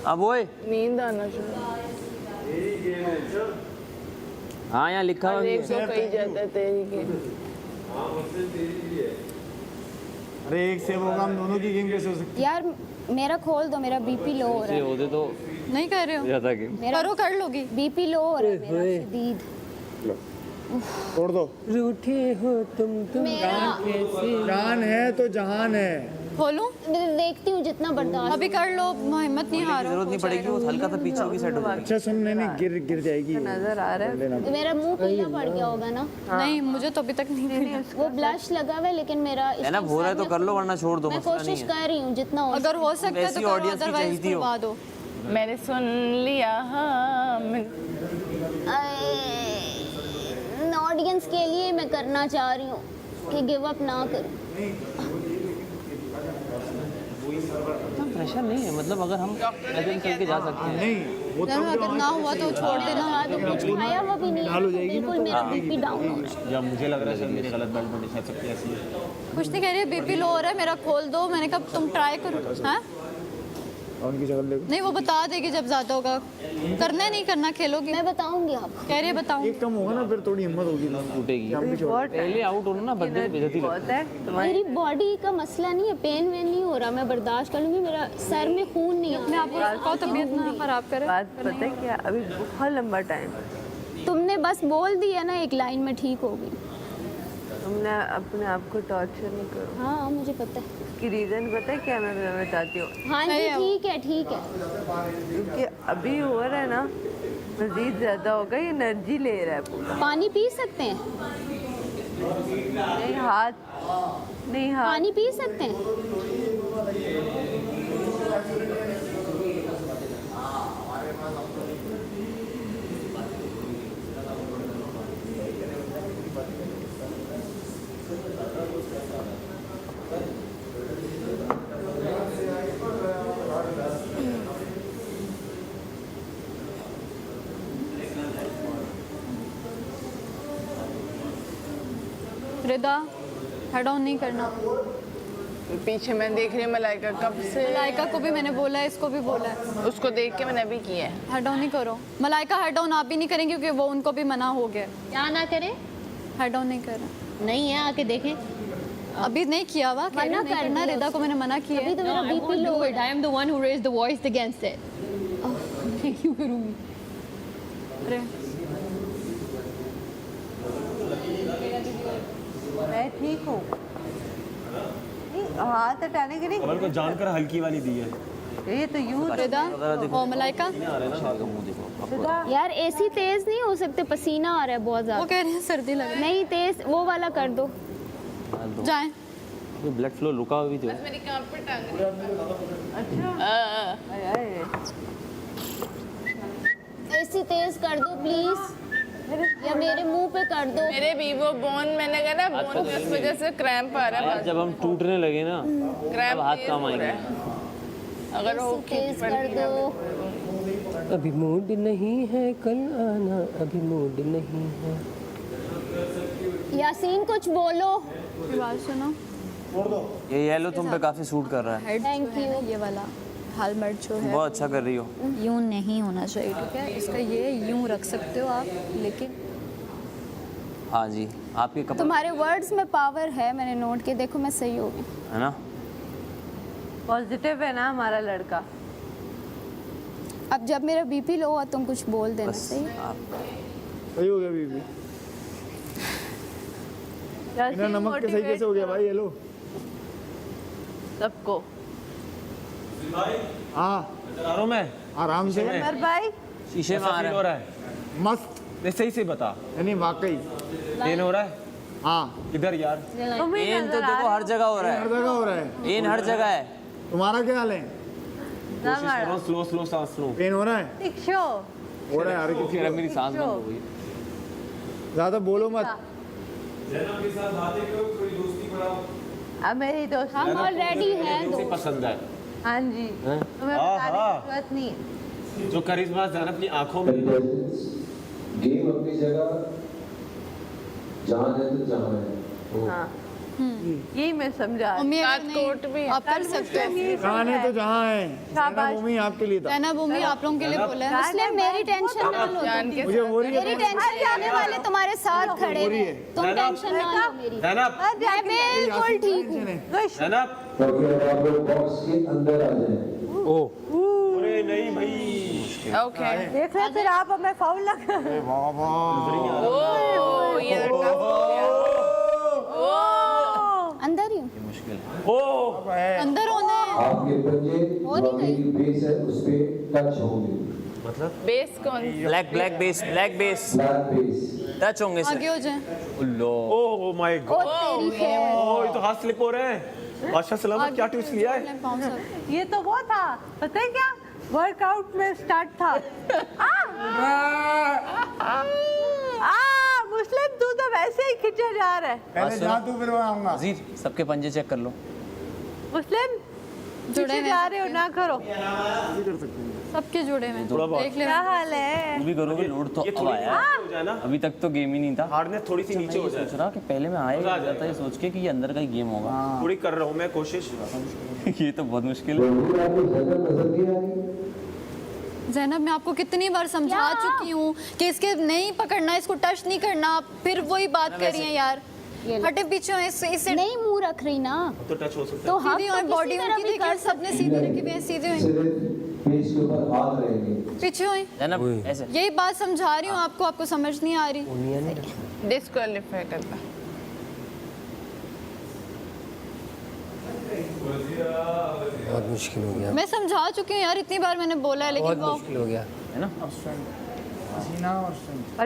अब ओए नींद आना शुरू। हाँ यहाँ लिखा हुआ है। 100 कही जाता है तेरी के। अरे एक सेव होगा, हम दोनों की गेम कैसे हो सकती यार मेरा खोल दो, मेरा बीपी लो हो रहा है। होते तो नहीं कर रहे हो, ज्यादा गेम करो कर लोगी। बीपी लो हो रहा है मेरा शदीद। है? तोड़ दो। रूठे हो तुम मेरा जान है तो जहान है। खोलूं? मैं देखती हूँ जितना बर्दाश्त। अभी कर लो, हिम्मत नहीं हारो। जरूरत नहीं पड़ेगी, वो हल्का सा पीछे होगी सेट हो जाएगी। अच्छा सुन, नहीं गिर जाएगी। नजर आ रहा है। लेना। मेरा मुंह पीला पड़ गया होगा ना। नहीं मुझे तो अभी तक नहीं। वो ब्लश लगा हुआ है, लेकिन मेरा है ना, हो रहा है तो कर लो वरना छोड़ दो, मैं मसला नहीं कोशिश है। कर रही हूँ जितना हो। अगर हो सकता है तो वैसी करो, audience की अदरवाइज चाहिए हो। करवा दो। मैंने सुन लिया हाँ ऑडियंस के लिए मैं करना चाह रही हूँ कि गिव अप ना करूँ। प्रेशर नहीं है, मतलब अगर हम प्रेजेंट करके जा सकते हैं। नहीं वो चलो अगर ना हुआ तो छोड़ देना। तो कुछ खाया हुआ भी नहीं है, बिल्कुल मेरा बीपी डाउन हो रहा है। या मुझे लग रहा है सर मेरी गलत बेल्ट में निशान सकती है ऐसी। कुछ नहीं कह रही, बीपी लो हो रहा है मेरा, खोल दो। मैंने कहा तुम ट्राई करो। हाँ उनकी शक्ल देखो। नहीं वो बता देगी जब ज्यादा होगा। करना है नहीं करना, खेलोगी? मैं बताऊंगी आपको। कह रही है बताऊं। एक कम होगा ना, फिर थोड़ी हिम्मत होगी। टूटेगी हम भी छोड़। पहले आउट होना ना, बंदे को बेइज्जती बहुत है तुम्हारी। मेरी बॉडी का मसला नहीं है, पेन वेन नहीं हो रहा, मैं बर्दाश्त कर लूंगी। मेरा सर में खून नहीं है। मैं आपको तबीयत ना खराब करे। बात पता है क्या, अभी बहुत लंबा टाइम तुमने बस बोल दिया ना एक लाइन में ठीक हो गई। तुमने अपने आप को टॉर्चर नहीं करो। हाँ मुझे पता है। इसकी रीज़न पता है क्या, मैं तुम्हें बताती हूँ। हाँ जी ठीक है ठीक है। क्योंकि अभी हो रहा है ना, मजीद ज़्यादा होगा, ये एनर्जी ले रहा है पूरा। पानी पी सकते हैं? नहीं हाथ पानी पी सकते हैं? रिदा हेड ऑन नहीं करना। पीछे मैं देख रही हूँ मलाइका कब से। मलाइका को भी मैंने बोला है, इसको भी बोला है। उसको देख के मैंने भी किया है। हेड ऑन नहीं करो। मलाइका हेड ऑन आप भी नहीं करेंगे क्योंकि वो उनको भी मना हो गया। क्या ना करें? हेड ऑन नहीं कर रहा। नहीं है, आके देखें। अभी नहीं किया हुआ, मना नहीं कर करना। दिया रिदा को मैंने मना किया अभी तो मेरा I BP won't low do है। it. I am the one who raised the voice against it. क्यों करूँगी? अरे मैं ठीक हूँ। नहीं, हाथ हटाने के कमल को जानकर हल्की वाली दी है। लिए ये तो यूँ रिदा और मलाइका का मुंह देखो, यार एसी तेज नहीं हो सकते, पसीना आ रहा है बहुत वो ज्यादा। कह रहे हैं सर्दी लग रही नहीं तेज, वो वाला कर दो। है। जाएं। ब्लड फ्लो रुका हुआ भी तो है। मेरी कान पे टांग एसी तेज कर दो प्लीज, या मेरे मुंह पे कर दो। मेरे भी वो बोन, मैंने कहा ना बोन की उस वजह से क्रैम्प आ रहा है। यार जब हम टूटने लगे ना क्रैम्प तब हाथ काम आएंगे। अगर वो तेज कर दो। अभी मूड नहीं है, कल आना, अभी मूड नहीं है। यासीन कुछ बोलो। मेरी बात सुनो। ये येलो तुम पे काफी सूट कर रहा है। हेड Thank जो है, ये वाला हेलमेट जो है बहुत अच्छा कर रही हो। यूं नहीं होना चाहिए, ठीक है? इसका ये यूं रख सकते हो आप, लेकिन हाँ जी, आपके कपड़े तुम्हारे वर्ड्स में पावर है, मैंने नोट किया। देखो मैं सही हो गई। है ना। पॉजिटिव है ना हमारा लड़का। अब जब मेरा बीपी लो हुआ तुम कुछ बोल देना, सही? सही हो गया बीबी। बिना नमक के सही कैसे हो गया भाई? ये लो सबको। हाँ आ रहा हूँ मैं। आराम से अमर भाई शीशे में आ फील रहा हो है। रहा है। मस्त, नहीं सही से बता, यानी वाकई। पेन हो रहा है हाँ इधर यार। तुम ही पेन तो नजर आ देखो हर जगह हो रहा हर है। जगह हो रहा है। पेन हर जगह है। तुम्हारा क्या हाल है? कोशिश कर रहा हूँ स्लो स्लो सांस लो। पेन हो रहा है? दीक्षो। हो रहा है यार। फिर मेरी सांस बंद हो गई। ज्यादा बोलो मत। अब मेरी दोस्त। हम ऑलरेडी हैं उसे दो। पसंद है हाँ जी, तुम्हें बताने की जरूरत नहीं है। जो करिश्मा ज़ैनब की आंखों में। गेम अपनी जगह, जहाँ है तो जहाँ है। हाँ यही मैं समझा। मम्मी साथ अगर कोट भी नहीं, आप कर सकते हो। जहाँ है तो जहाँ है। शाबाश। भूमि आपके लिए था। रहना भूमि आप लोगों के लिए बोला है। इसलिए मेरी टेंशन ना लो। जान के मुझे हो रही मेरी है। टेंशन लेने वाले तुम्हारे साथ खड़े हैं। तुम टेंशन ना लो मेरी। ज़ैनब, मैं बिल्कुल ठीक हूँ। ज़ैनब। क्योंकि अब आप लोग बॉक्स के अंदर आ जाए। अरे नहीं भाई। ओके। देख रहे फिर आप हमें फाउल लगा। ओ ये अंदर ही हूँ। अंदर होना है। आपके पंजे हो नहीं बॉडी की बेस है, उस पे टच होंगे। बेस कौन? Black black base, black base flat base. Touch होंगे आगे सर। हो जाए। Oh my oh God. तेरी खैर। ओह ये तो हाथ स्लिप हो रहे हैं। बादशाह सलामत क्या ट्विस्ट लिया है। पाँव से। ये तो वो था, पता है क्या? वर्कआउट में स्टार्ट था। मुस्लिम तू तो वैसे ही खिंचा जा रहा है। पहले जा तू फिर मैं आऊंगा। अजीज सबके पंजे चेक कर लो। मुस्लिम जुड़े जुड़े हुए जा रहे हो ना करो। सबके जुड़े हुए थोड़ा बहुत। देख ले। क्या हाल है? तू भी करोगे लोड तो ये अब थोड़ी आया। हो जाए ना। अभी तक तो गेम ही नहीं था। हार्डनेस थोड़ी सी नीचे हो मैं जाए। सोच रहा कि पहले मैं आया जाता ये सोच के कि ये अंदर का ही गेम होगा। थोड़ी कर रहा हूँ मैं कोशिश। ये तो बहुत मुश्किल है। तो भी आपको जगह नजर नहीं आ रही। ज़ैनब मैं आपको कितनी बार समझा चुकी हूँ कि इसके नहीं पकड़ना, इसको टच नहीं करना, फिर वही बात कर रही हैं यार। हटे पीछे हो, इससे नहीं मुंह रख रही ना, तो टच हो सकता है। तो हम सीधी तो और बॉडी किसी तरह उनकी भी देखिए, कर सबने सीधे रखी हुई है, सीधे हुए सिर्फ पेज के ऊपर हाथ रहेंगे। पीछे हुए। ज़ैनब ऐसे। यही बात समझा रही हूँ आपको, आपको समझ नहीं आ रही। डिस्क्वालीफाई करता। बहुत मुश्किल हो गया, मैं समझा चुकी हूँ यार, इतनी बार मैंने बोला है, लेकिन बहुत वो मुश्किल हो गया। है ना। पसीना और